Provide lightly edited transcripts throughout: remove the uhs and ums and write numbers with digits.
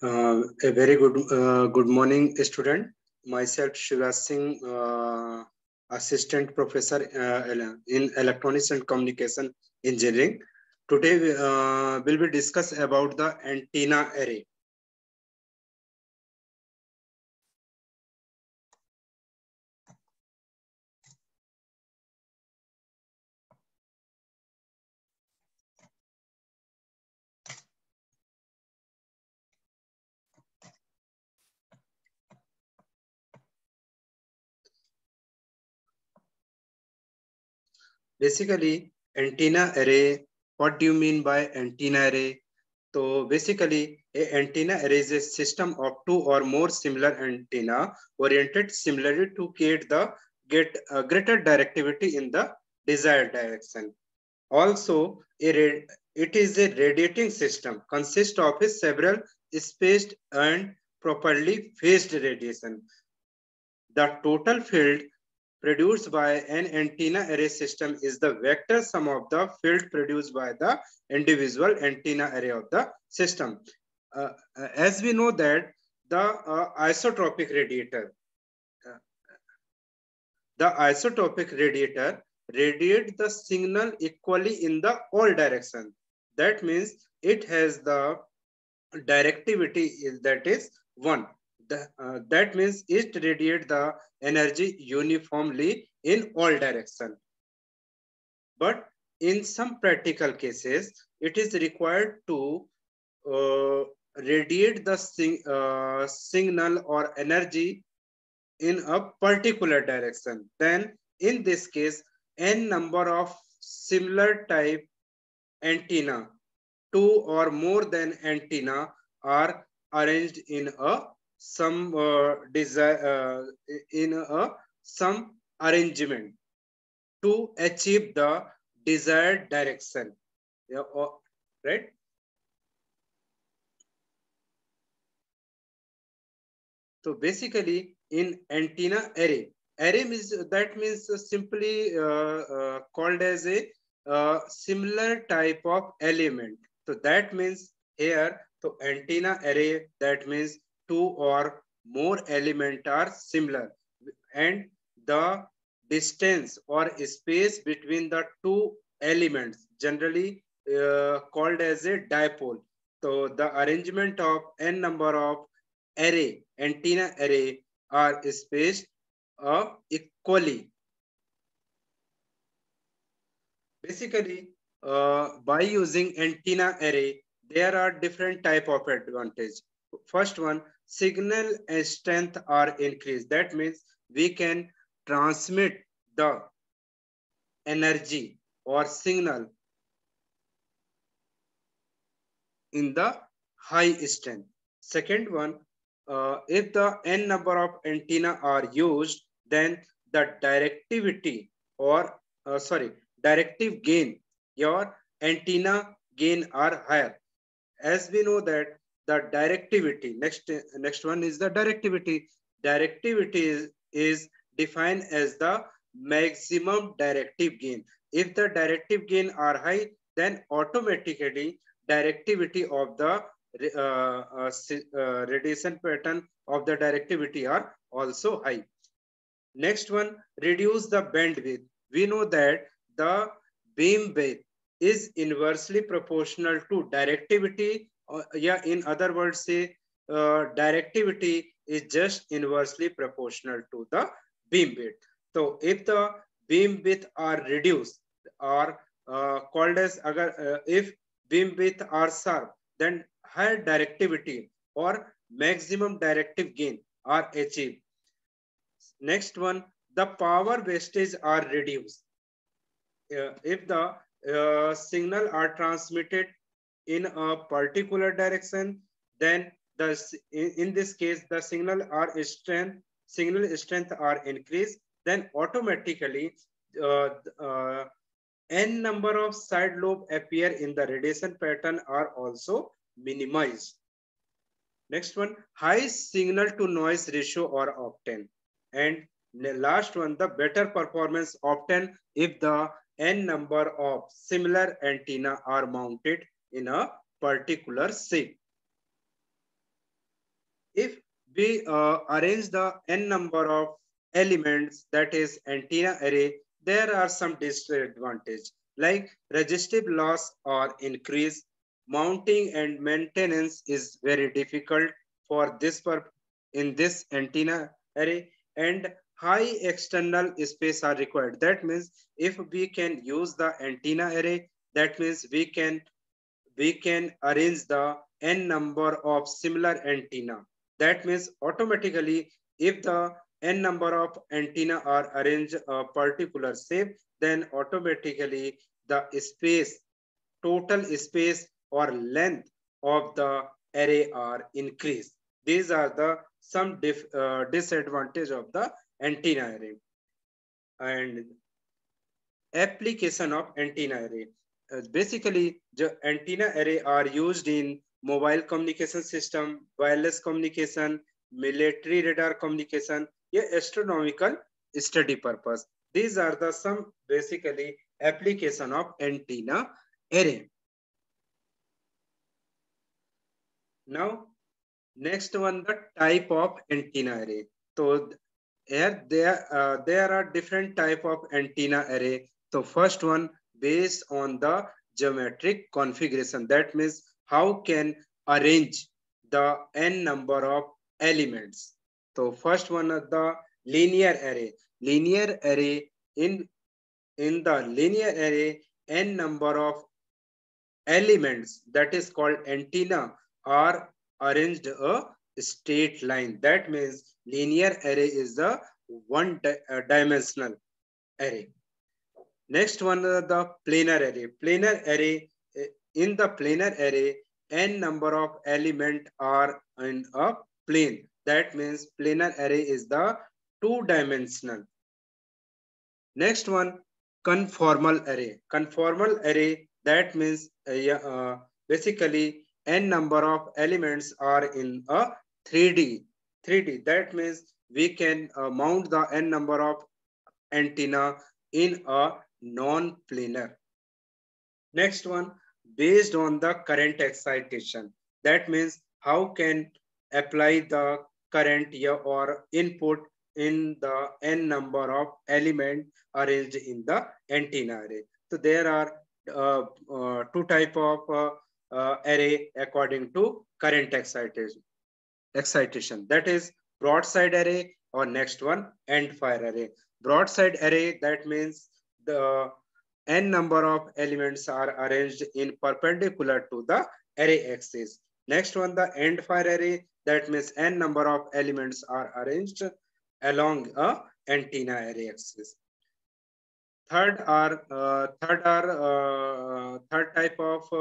A very good morning, student. Myself, Shivraj Singh, Assistant Professor in Electronics and Communication Engineering. Today, we'll be discuss about the antenna array. Basically, antenna array. What do you mean by antenna array? So basically, an antenna array is a system of two or more similar antenna oriented similarly to get greater directivity in the desired direction. Also, it is a radiating system, consists of a several spaced and properly phased radiation. The total field produced by an antenna array system is the vector sum of the field produced by the individual antenna array of the system. As we know that isotropic radiator, uh, the isotropic radiator radiate the signal equally in the all direction. That means it has the directivity that is 1. That means it radiates the energy uniformly in all direction. But in some practical cases, it is required to uh, radiate the signal or energy in a particular direction. Then in this case, n number of similar type antenna, two or more than antenna are arranged in a some in a some arrangement to achieve the desired direction. Yeah, right? So basically, in antenna array, array means that means simply called as a similar type of element. So that means here, so antenna array, that means two or more element are similar, and the distance or space between the two elements generally called as a dipole. So the arrangement of n number of antenna array are spaced equally. Basically, by using antenna array, there are different type of advantage. First one, signal and strength are increased. That means we can transmit the energy or signal in the high strength. Second one, if the n number of antenna are used, then the directivity or directive gain, your antenna gain are higher. As we know that the directivity, next one is the directivity. Directivity is defined as the maximum directive gain. If the directive gain are high, then automatically directivity of the radiation pattern of the directivity are also high. Next one, reduce the bandwidth. We know that the beam width is inversely proportional to directivity. Yeah, in other words, say directivity is just inversely proportional to the beam width. So if the beam width are reduced or called as if beam width are sharp, then higher directivity or maximum directive gain are achieved. Next one, the power wastage are reduced. If the signal are transmitted in a particular direction, then in this case the signal strength are increased. Then automatically n number of side lobe appear in the radiation pattern are also minimized. Next one, high signal to noise ratio or octane. And the last one, the better performance obtained if the n number of similar antenna are mounted in a particular shape. If we arrange the n number of elements, that is antenna array, there are some disadvantages like resistive loss or increase. Mounting and maintenance is very difficult for this in this antenna array, and high external space are required. That means if we can use the antenna array, that means we can arrange the n number of similar antenna. That means automatically, if the n number of antenna are arranged a particular shape, then automatically the space, total space or length of the array are increased. These are the some disadvantage of the antenna array. And application of antenna array. Basically, the antenna array are used in mobile communication system, wireless communication, military radar communication, yeah, astronomical study purpose. These are the some basically application of antenna array. Now, next one, the type of antenna array. So here there are different type of antenna array. So first one, based on the geometric configuration. That means how can arrange the n number of elements. So first one is the linear array. Linear array, in the linear array, n number of elements, that is called antenna, are arranged a straight line. That means linear array is the one dimensional array. Next one, the planar array. Planar array, in the planar array, n number of element are in a plane. That means planar array is the two-dimensional. Next one, conformal array. Conformal array, that means basically n number of elements are in a 3D. 3D. That means we can mount the n number of antenna in a non-planar. Next one, based on the current excitation. That means how can apply the current here or input in the n number of element arranged in the antenna array. So there are two type of array according to current excitation. That is broadside array, or next one, end fire array. Broadside array, that means the n number of elements are arranged in perpendicular to the array axis. Next one, the end fire array, that means n number of elements are arranged along a antenna array axis. Third type of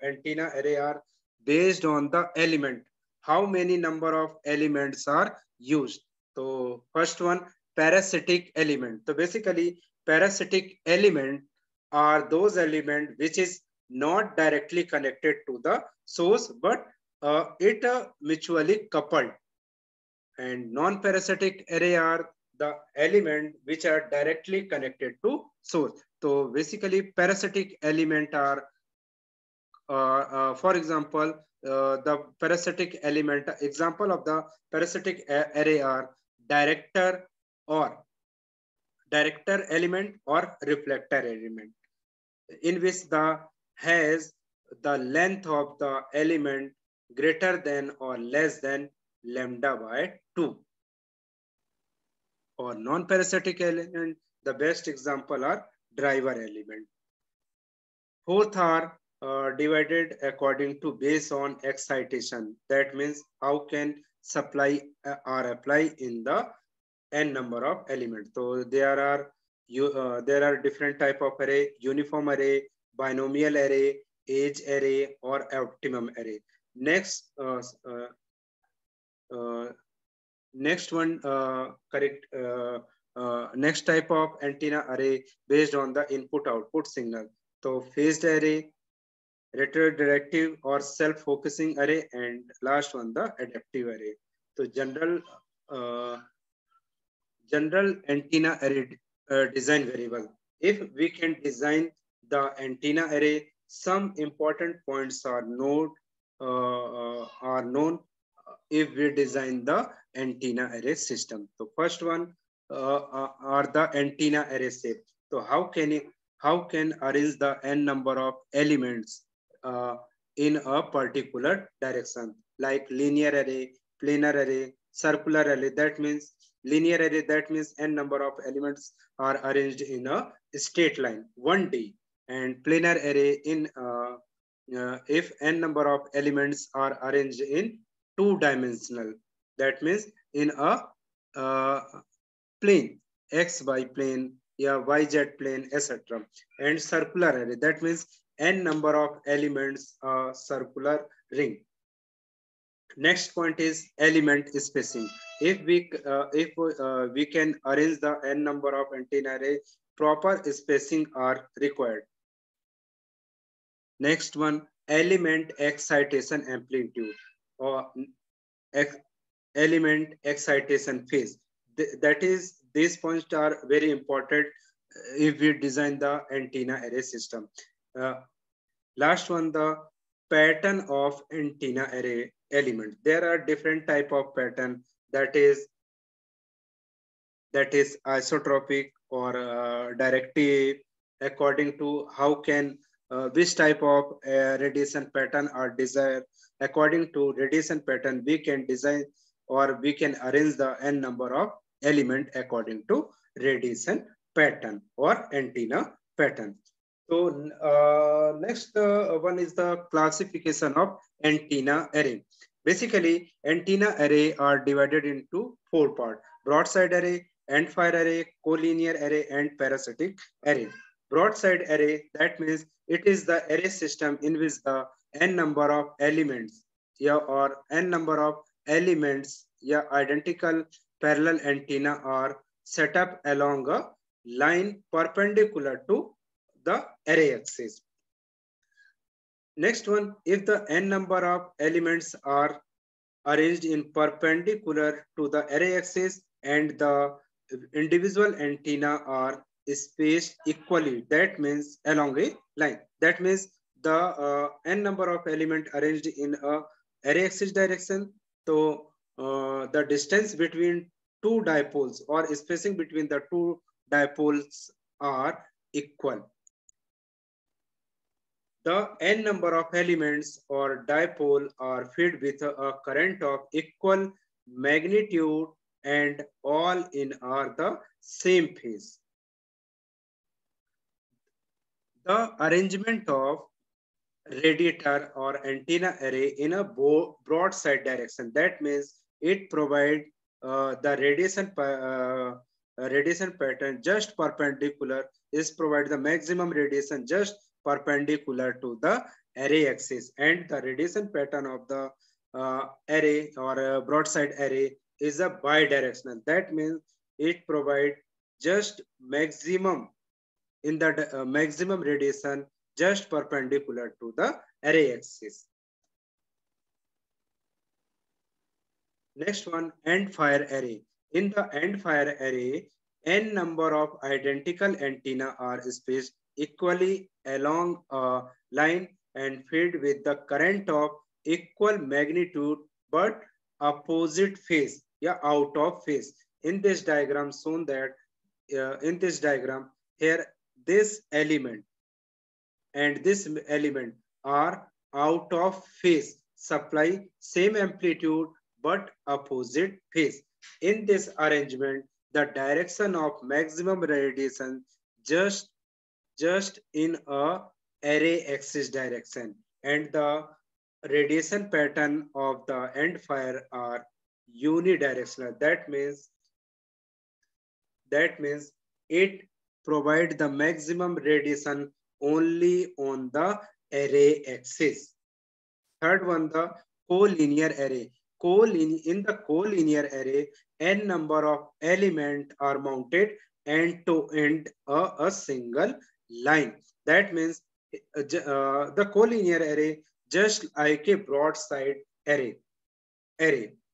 antenna array are based on the element. How many number of elements are used? So first one, parasitic element. So basically, parasitic element are those elements which is not directly connected to the source, but it mutually coupled. And non-parasitic array are the element which are directly connected to source. So basically, parasitic element are, for example, the parasitic element, example of the parasitic array are director element or reflector element, in which the has the length of the element greater than or less than lambda by 2. Or non-parasitic element, the best example are driver element. Fourth are divided according to based on excitation. That means how can supply or apply in the n number of elements. So there are different type of array: uniform array, binomial array, age array, or optimum array. Next, next one, next type of antenna array based on the input output signal. So phased array, retrodirective or self-focusing array, and last one, the adaptive array. So general antenna array design variable. If we can design the antenna array, some important points are known. if we design the antenna array system. So first one are the antenna array shape. So how can arrange the n number of elements uh, in a particular direction, like linear array, planar array, circular array. That means linear array, that means n number of elements are arranged in a straight line 1D, and planar array in if n number of elements are arranged in two-dimensional, that means in a uh, plane, xy plane, yeah, yz plane, etc. And circular array, that means n number of elements, circular ring. Next point is element spacing. If we can arrange the n number of antenna array, proper spacing are required. Next one, element excitation amplitude, or element excitation phase. That is, these points are very important if we design the antenna array system. Uh, Last one, the pattern of antenna array element. There are different type of pattern, that is isotropic or directive, according to how can which type of radiation pattern are desired. According to radiation pattern, we can design or we can arrange the n number of element according to radiation pattern or antenna pattern. So next one is the classification of antenna array. Basically, antenna array are divided into four parts: broadside array, end-fire array, collinear array, and parasitic array. Broadside array, that means it is the array system in which the n number of elements, yeah, or n number of elements, yeah, identical parallel antenna are set up along a line perpendicular to the array axis. Next one, if the n number of elements are arranged in perpendicular to the array axis and the individual antenna are spaced equally, that means along a line. That means the n number of element arranged in a array axis direction. So the distance between two dipoles or spacing between the two dipoles are equal. The n number of elements or dipole are fed with a current of equal magnitude and all in are the same phase. The arrangement of radiator or antenna array in a broadside direction, that means it provides the radiation pattern just perpendicular, is provide the maximum radiation just perpendicular to the array axis, and the radiation pattern of the array or broadside array is a bidirectional. That means it provides just maximum in the maximum radiation just perpendicular to the array axis. Next one, end fire array. In the end fire array, n number of identical antenna are spaced equally along a line and fed with the current of equal magnitude but opposite phase, yeah, out of phase. In this diagram shown that in this diagram here, this element and this element are out of phase, supply same amplitude but opposite phase. In this arrangement, the direction of maximum radiation just in a array axis direction, and the radiation pattern of the end fire are unidirectional. That means it provide the maximum radiation only on the array axis. Third one, the collinear array. In the collinear array, n number of elements are mounted end to end a single line. That means the collinear array just like a broadside array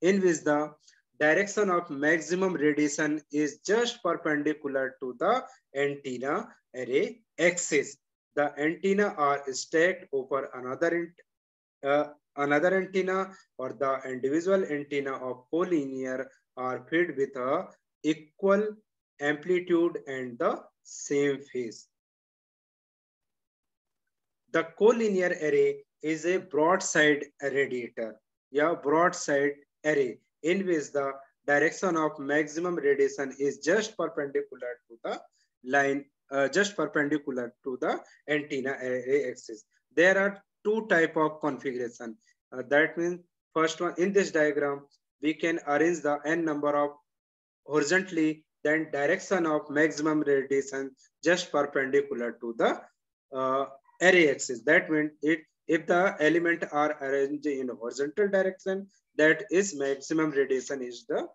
in which the direction of maximum radiation is just perpendicular to the antenna array axis. The antenna are stacked over another another antenna or the individual antenna of collinear are fed with a equal amplitude and the same phase. The collinear array is a broadside radiator, yeah, broadside array in which the direction of maximum radiation is just perpendicular to the line, just perpendicular to the antenna array axis. There are two type of configuration. That means first one in this diagram, we can arrange the n number of horizontally, then direction of maximum radiation just perpendicular to the uh, array axis. That means if the element are arranged in horizontal direction, that is maximum radiation is the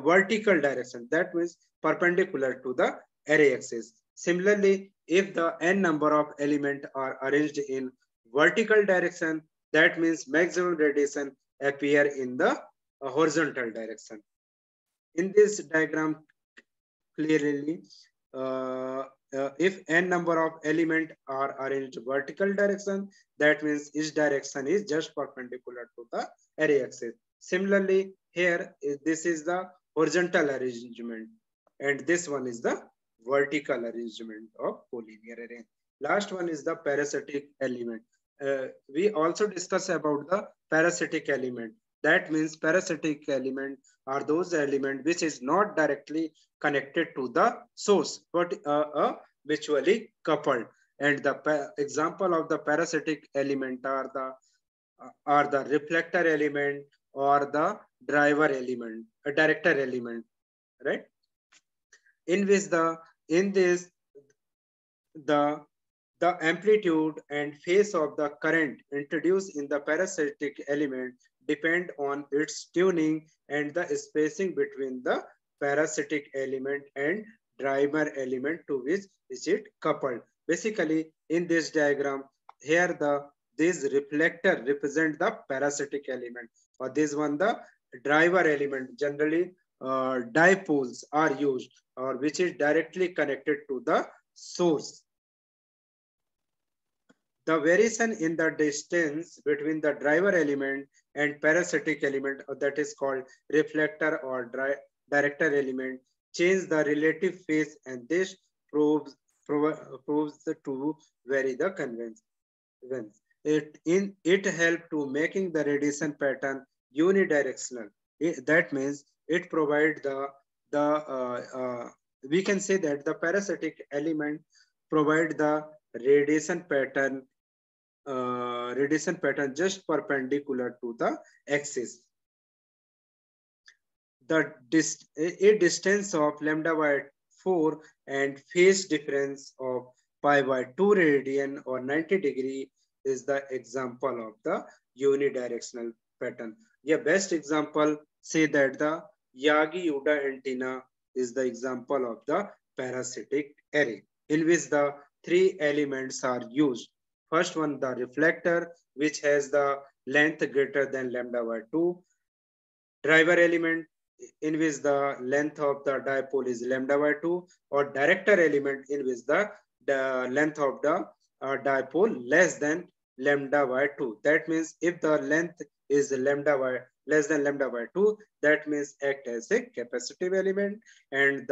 vertical direction. That means perpendicular to the array axis. Similarly, if the n number of element are arranged in vertical direction, that means maximum radiation appear in the horizontal direction. In this diagram, clearly, uh, if n number of element are arranged vertical direction, that means each direction is just perpendicular to the array axis. Similarly, here this is the horizontal arrangement, and this one is the vertical arrangement of collinear array. Last one is the parasitic element. We also discuss about the parasitic element. That means parasitic element are those elements which is not directly connected to the source, but mutually coupled. And the example of the parasitic element are the reflector element or the driver element, a director element, right? In which in this the the amplitude and phase of the current introduced in the parasitic element depend on its tuning and the spacing between the parasitic element and driver element to which is it coupled. Basically, in this diagram, here this reflector represent the parasitic element, or this one the driver element. Generally, dipoles are used, or which is directly connected to the source. The variation in the distance between the driver element and parasitic element, that is called reflector or director element, change the relative phase, and this proves to vary the convenience. It help to making the radiation pattern unidirectional. That means it provide we can say that the parasitic element provide the radiation pattern just perpendicular to the axis. A distance of lambda by 4 and phase difference of pi by 2 radian or 90 degree is the example of the unidirectional pattern. Yeah, best example say that the Yagi-Uda antenna is the example of the parasitic array in which the three elements are used. First one, the reflector, which has the length greater than lambda by 2. Driver element, in which the length of the dipole is lambda by 2, or director element, in which the length of the dipole less than lambda by 2. That means if the length is less than lambda by 2, that means act as a capacitive element, and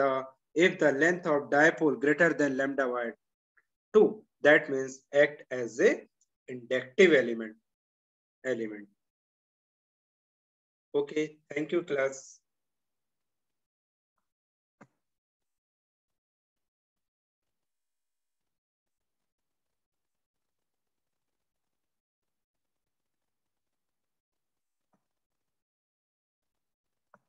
if the length of dipole greater than lambda by 2, that means act as a inductive element. Okay, thank you class.